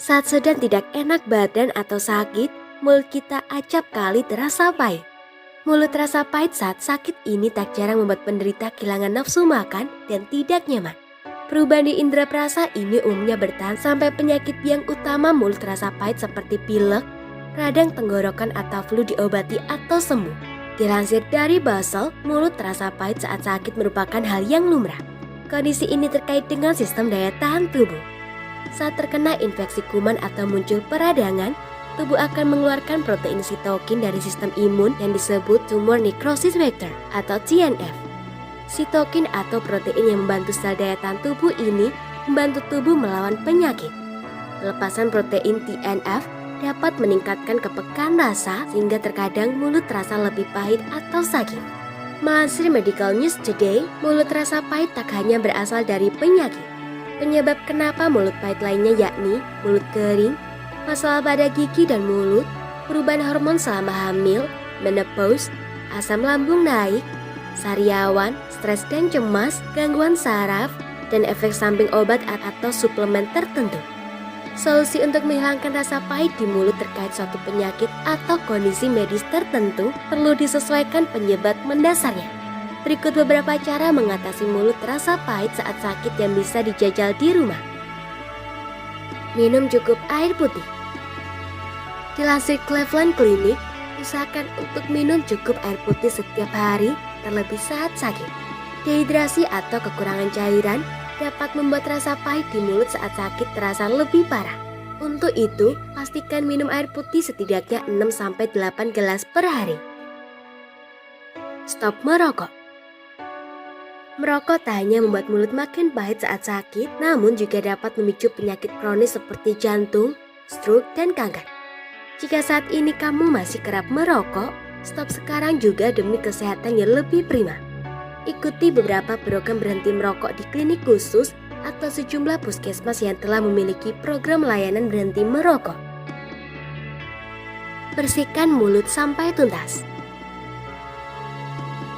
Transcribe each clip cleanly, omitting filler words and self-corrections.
Saat sedang tidak enak badan atau sakit, mulut kita acap kali terasa pahit. Mulut terasa pahit saat sakit ini tak jarang membuat penderita kehilangan nafsu makan dan tidak nyaman. Perubahan di indera perasa ini umumnya bertahan sampai penyakit yang utama mulut terasa pahit seperti pilek, radang tenggorokan atau flu diobati atau sembuh. Dilansir dari Basel, mulut terasa pahit saat sakit merupakan hal yang lumrah. Kondisi ini terkait dengan sistem daya tahan tubuh. Saat terkena infeksi kuman atau muncul peradangan, tubuh akan mengeluarkan protein sitokin dari sistem imun yang disebut tumor necrosis factor atau TNF. Sitokin atau protein yang membantu sel daya tahan tubuh ini membantu tubuh melawan penyakit. Pelepasan protein TNF dapat meningkatkan kepekaan rasa sehingga terkadang mulut terasa lebih pahit atau sakit. Melansir Medical News Today, mulut terasa pahit tak hanya berasal dari penyakit. Penyebab kenapa mulut pahit lainnya yakni mulut kering, masalah pada gigi dan mulut, perubahan hormon selama hamil, menopause, asam lambung naik, sariawan, stres dan cemas, gangguan saraf, dan efek samping obat atau suplemen tertentu. Solusi untuk menghilangkan rasa pahit di mulut terkait suatu penyakit atau kondisi medis tertentu perlu disesuaikan penyebab mendasarnya. Berikut beberapa cara mengatasi mulut terasa pahit saat sakit yang bisa dijajal di rumah. Minum cukup air putih. Dilansir Cleveland Clinic, usahakan untuk minum cukup air putih setiap hari, terlebih saat sakit. Dehidrasi atau kekurangan cairan dapat membuat rasa pahit di mulut saat sakit terasa lebih parah. Untuk itu, pastikan minum air putih setidaknya 6-8 gelas per hari. Stop merokok. Merokok tak hanya membuat mulut makin pahit saat sakit, namun juga dapat memicu penyakit kronis seperti jantung, stroke, dan kanker. Jika saat ini kamu masih kerap merokok, stop sekarang juga demi kesehatan yang lebih prima. Ikuti beberapa program berhenti merokok di klinik khusus atau sejumlah puskesmas yang telah memiliki program layanan berhenti merokok. Bersihkan mulut sampai tuntas.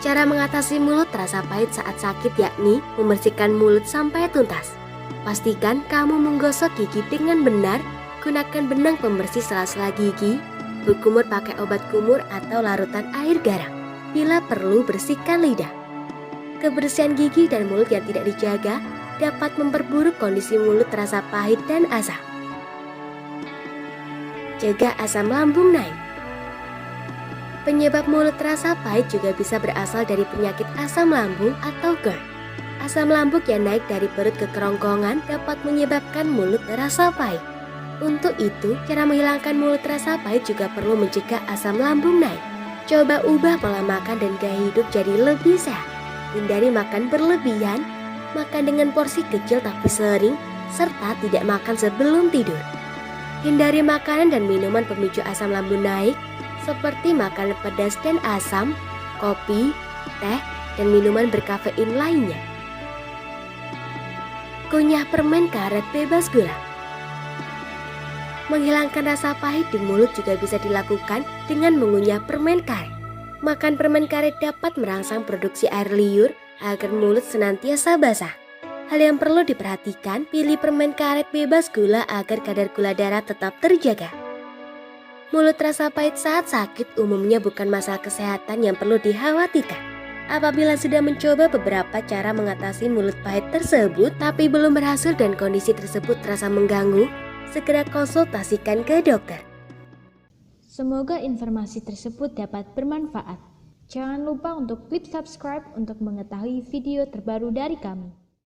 Cara mengatasi mulut terasa pahit saat sakit yakni membersihkan mulut sampai tuntas. Pastikan kamu menggosok gigi dengan benar, gunakan benang pembersih sela-sela gigi, berkumur pakai obat kumur atau larutan air garam. Bila perlu, bersihkan lidah. Kebersihan gigi dan mulut yang tidak dijaga dapat memperburuk kondisi mulut terasa pahit dan asam. Jaga asam lambung naik. Penyebab mulut terasa pahit juga bisa berasal dari penyakit asam lambung atau GERD. Asam lambung yang naik dari perut ke kerongkongan dapat menyebabkan mulut terasa pahit. Untuk itu, cara menghilangkan mulut terasa pahit juga perlu mencegah asam lambung naik. Coba ubah pola makan dan gaya hidup jadi lebih sehat. Hindari makan berlebihan, makan dengan porsi kecil tapi sering, serta tidak makan sebelum tidur. Hindari makanan dan minuman pemicu asam lambung naik, seperti makanan pedas dan asam, kopi, teh, dan minuman berkafein lainnya. Kunyah permen karet bebas gula. Menghilangkan rasa pahit di mulut juga bisa dilakukan dengan mengunyah permen karet. Makan permen karet dapat merangsang produksi air liur agar mulut senantiasa basah. Hal yang perlu diperhatikan, pilih permen karet bebas gula agar kadar gula darah tetap terjaga. Mulut terasa pahit saat sakit umumnya bukan masalah kesehatan yang perlu dikhawatirkan. Apabila sudah mencoba beberapa cara mengatasi mulut pahit tersebut tapi belum berhasil dan kondisi tersebut terasa mengganggu, segera konsultasikan ke dokter. Semoga informasi tersebut dapat bermanfaat. Jangan lupa untuk klik subscribe untuk mengetahui video terbaru dari kami.